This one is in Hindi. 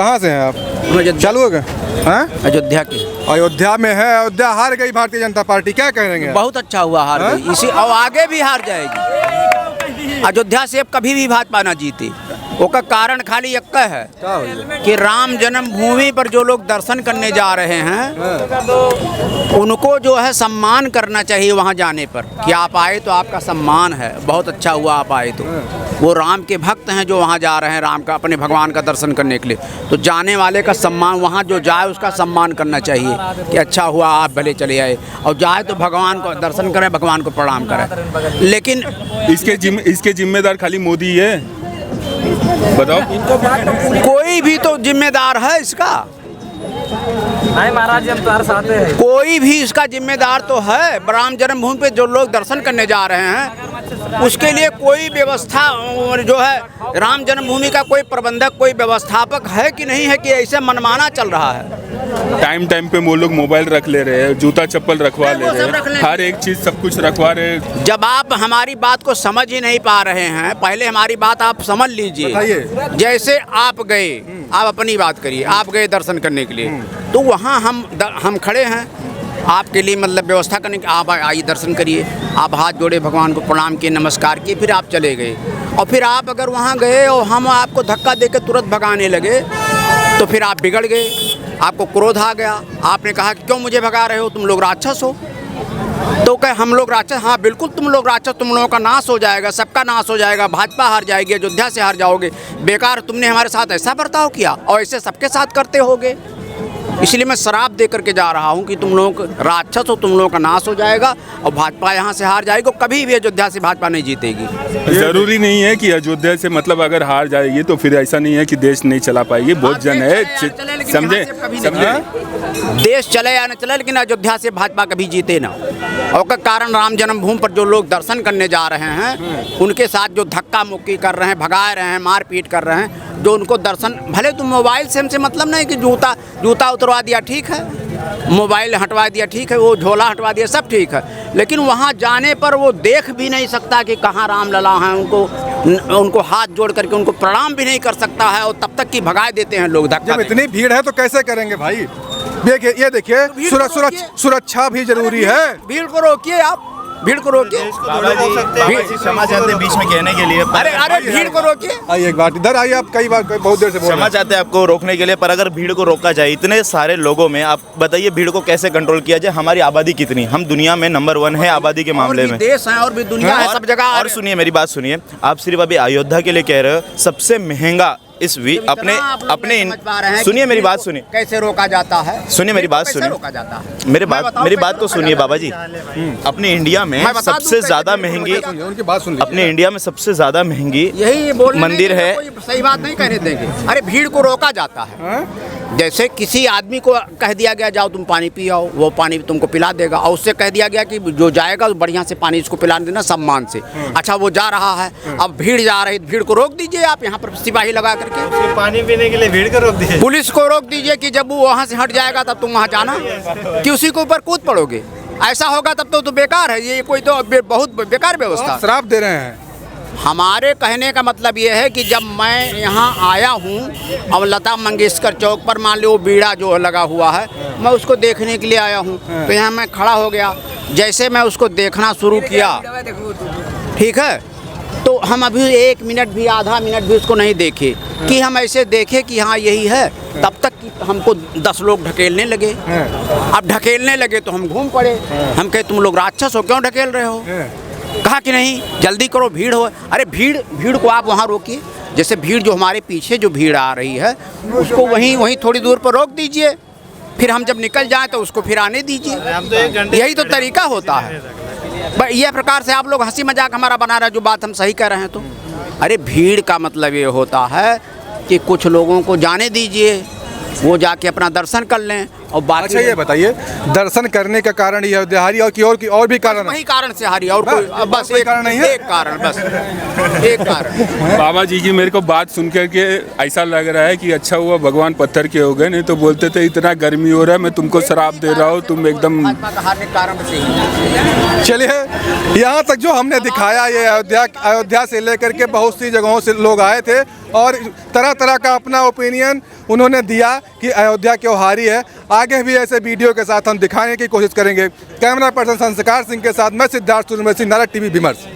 कहाँ से हैं आप? चालू हो गए? हैं? अयोध्या के। अयोध्या में है। अयोध्या हार गई भारतीय जनता पार्टी, क्या कहेंगे? बहुत अच्छा हुआ हार गई, इसी और आगे भी हार जाएगी। अयोध्या से अब कभी भी भाजपा ना जीती। उसका कारण खाली एक है कि राम जन्मभूमि पर जो लोग दर्शन करने जा रहे हैं उनको जो है सम्मान करना चाहिए वहाँ जाने पर, कि आप आए तो आपका सम्मान है, बहुत अच्छा हुआ आप आए। तो वो राम के भक्त हैं जो वहाँ जा रहे हैं राम का, अपने भगवान का दर्शन करने के लिए, तो जाने वाले का सम्मान, वहाँ जो जाए उसका सम्मान करना चाहिए कि अच्छा हुआ आप भले चले आए, और जाए तो भगवान को दर्शन करें, भगवान को प्रणाम करें। लेकिन इसके जिम्मेदार खाली मोदी है, बताओ। कोई भी तो जिम्मेदार है इसका, नहीं महाराज हम तो हर साथ हैं। कोई भी इसका जिम्मेदार तो है। राम जन्मभूमि पे जो लोग दर्शन करने जा रहे हैं उसके लिए कोई व्यवस्था जो है, राम जन्मभूमि का कोई प्रबंधक, कोई व्यवस्थापक है कि नहीं है कि ऐसे मनमाना चल रहा है? टाइम पे वो लोग मोबाइल रख ले रहे हैं, जूता चप्पल रखवा ले रहे हैं, हर एक चीज सब कुछ रखवा रहे हैं। जब आप हमारी बात को समझ ही नहीं पा रहे हैं, पहले हमारी बात आप समझ लीजिए। जैसे आप गए, आप अपनी बात करिए, आप गए दर्शन करने के लिए, तो वहाँ हम खड़े हैं आपके लिए, मतलब व्यवस्था करने की, आप आइए दर्शन करिए, आप हाथ जोड़े, भगवान को प्रणाम किए, नमस्कार किए, फिर आप चले गए। और फिर आप अगर वहाँ गए और हम आपको धक्का देकर तुरंत भगाने लगे तो फिर आप बिगड़ गए, आपको क्रोध आ गया, आपने कहा कि क्यों मुझे भगा रहे हो, तुम लोग राक्षस हो। तो कहे हम लोग राक्षस? हाँ बिल्कुल तुम लोग राक्षस, तुम लोगों का नाश हो जाएगा, सबका नाश हो जाएगा, भाजपा हार जाएगी, अयोध्या से हार जाओगे, बेकार तुमने हमारे साथ ऐसा बर्ताव किया, और ऐसे सबके साथ करते होगे। इसलिए मैं शराब दे करके जा रहा हूँ कि तुम लोग राक्षस हो, तुम लोगों का नाश हो जाएगा और भाजपा यहाँ से हार जाएगी। कभी भी अयोध्या से भाजपा नहीं जीतेगी। जरूरी नहीं है कि अयोध्या से मतलब अगर हार जाएगी तो फिर ऐसा नहीं है कि देश नहीं चला पाएगी, बहुत जन है, समझे? देश चले या न चले, लेकिन अयोध्या से भाजपा कभी जीते ना। और का कारण राम जन्मभूमि पर जो लोग दर्शन करने जा रहे हैं उनके साथ जो धक्का मुक्की कर रहे हैं, भगा रहे हैं, मारपीट कर रहे हैं, जो उनको दर्शन, भले तुम मोबाइल से हमसे मतलब नहीं कि जूता उतरवा दिया ठीक है, मोबाइल हटवा दिया ठीक है, वो झोला हटवा दिया सब ठीक है, लेकिन वहाँ जाने पर वो देख भी नहीं सकता कि कहाँ राम लला हैं, उनको हाथ जोड़ करके उनको प्रणाम भी नहीं कर सकता है, और तब तक कि भगा देते हैं लोग धक्का। जब इतनी भीड़ है तो कैसे करेंगे भाई? देखिए, ये देखिए, सुरक्षा भी जरूरी है। भीड़ को रोकिए, आप भीड़ को रोकिए। क्षमा चाहते हैं बीच में कहने के लिए। अरे भीड़ को रोकिए। आइए एक बार इधर आइए, आप कई बार बहुत देर से बोल रहे हैं। क्षमा चाहते हैं आपको रोकने के लिए, पर अगर भीड़ को रोका जाए, इतने सारे लोगों में, आप बताइए भीड़ को कैसे कंट्रोल किया जाए? हमारी आबादी कितनी, हम दुनिया में नंबर 1 है आबादी के मामले में, देश है और भी दुनिया है, सब जगह। और सुनिए मेरी बात सुनिए, आप सिर्फ अभी अयोध्या के लिए कह रहे हो, सबसे महंगा इस अपने सुनिए मेरी बात सुनिए, कैसे रोका जाता है? सुनिए मेरी बात सुनिए, रोका जाता है? मेरी बात तो सुनिए बाबा जी। अपने इंडिया में सबसे ज्यादा महंगी, अपने इंडिया में सबसे ज्यादा महंगी यही मंदिर है। सही बात नहीं कहने देंगे। अरे भीड़ को रोका जाता है। जैसे किसी आदमी को कह दिया गया जाओ तुम पानी पी आओ, वो पानी तुमको पिला देगा, और उससे कह दिया गया कि जो जाएगा तो बढ़िया से पानी इसको पिला देना सम्मान से। अच्छा वो जा रहा है, अब भीड़ जा रही, भीड़ को रोक दीजिए आप, यहाँ पर सिपाही लगा करके पानी पीने के लिए भीड़ को रोक दीजिए, पुलिस को रोक दीजिए कि जब वो वहाँ से हट जाएगा तब तुम वहाँ जाना, कि उसी के ऊपर कूद पड़ोगे। ऐसा होगा तब तो बेकार है, ये कोई तो बहुत बेकार व्यवस्था। शराब दे रहे हैं। हमारे कहने का मतलब ये है कि जब मैं यहाँ आया हूँ, अब लता मंगेशकर चौक पर मान लो बीड़ा जो लगा हुआ है, मैं उसको देखने के लिए आया हूँ, तो यहाँ मैं खड़ा हो गया। जैसे मैं उसको देखना शुरू किया, ठीक है, तो हम अभी 1 मिनट भी, आधा मिनट भी उसको नहीं देखे कि हम ऐसे देखे कि हाँ यही है, तब तक कि हमको 10 लोग ढकेलने लगे। अब ढकेलने लगे तो हम घूम पड़े, हम कहे तुम लोग राक्षस हो, क्यों ढकेल रहे हो? कहा कि नहीं जल्दी करो, भीड़ हो। अरे भीड़ को आप वहाँ रोकिए, जैसे भीड़ जो हमारे पीछे जो भीड़ आ रही है उसको वहीं थोड़ी दूर पर रोक दीजिए, फिर हम जब निकल जाएं तो उसको फिर आने दीजिए। यही तो तरीका होता है। ये प्रकार से आप लोग हंसी मजाक हमारा बना रहे हैं, जो बात हम सही कह रहे हैं तो। अरे भीड़ का मतलब ये होता है कि कुछ लोगों को जाने दीजिए, वो जाके अपना दर्शन कर लें, और बाकी अच्छा ये बताइए, दर्शन करने का कारण ये अयोध्या हारी और और भी कारण है? वही कारण से हारी और कोई बस कोई कारण नहीं है? एक कारण, बस एक कारण। बाबा जी की मेरे को बात सुन कर के ऐसा लग रहा है कि अच्छा हुआ भगवान पत्थर के हो गए, नहीं तो बोलते थे इतना गर्मी हो रहा है मैं तुमको शराब दे रहा हूँ, तुम एकदम। भाजपा का हारने का कारण से ही। चलिए, यहाँ तक जो हमने दिखाया ये अयोध्या से लेकर के बहुत सी जगहों से लोग आए थे और तरह तरह का अपना ओपिनियन उन्होंने दिया कि अयोध्या क्यों हारी है। आगे भी ऐसे वीडियो के साथ हम दिखाने की कोशिश करेंगे। कैमरा पर्सन संस्कार सिंह के साथ मैं सिद्धार्थ सूर्यवंशी, नारा टीवी विमर्श।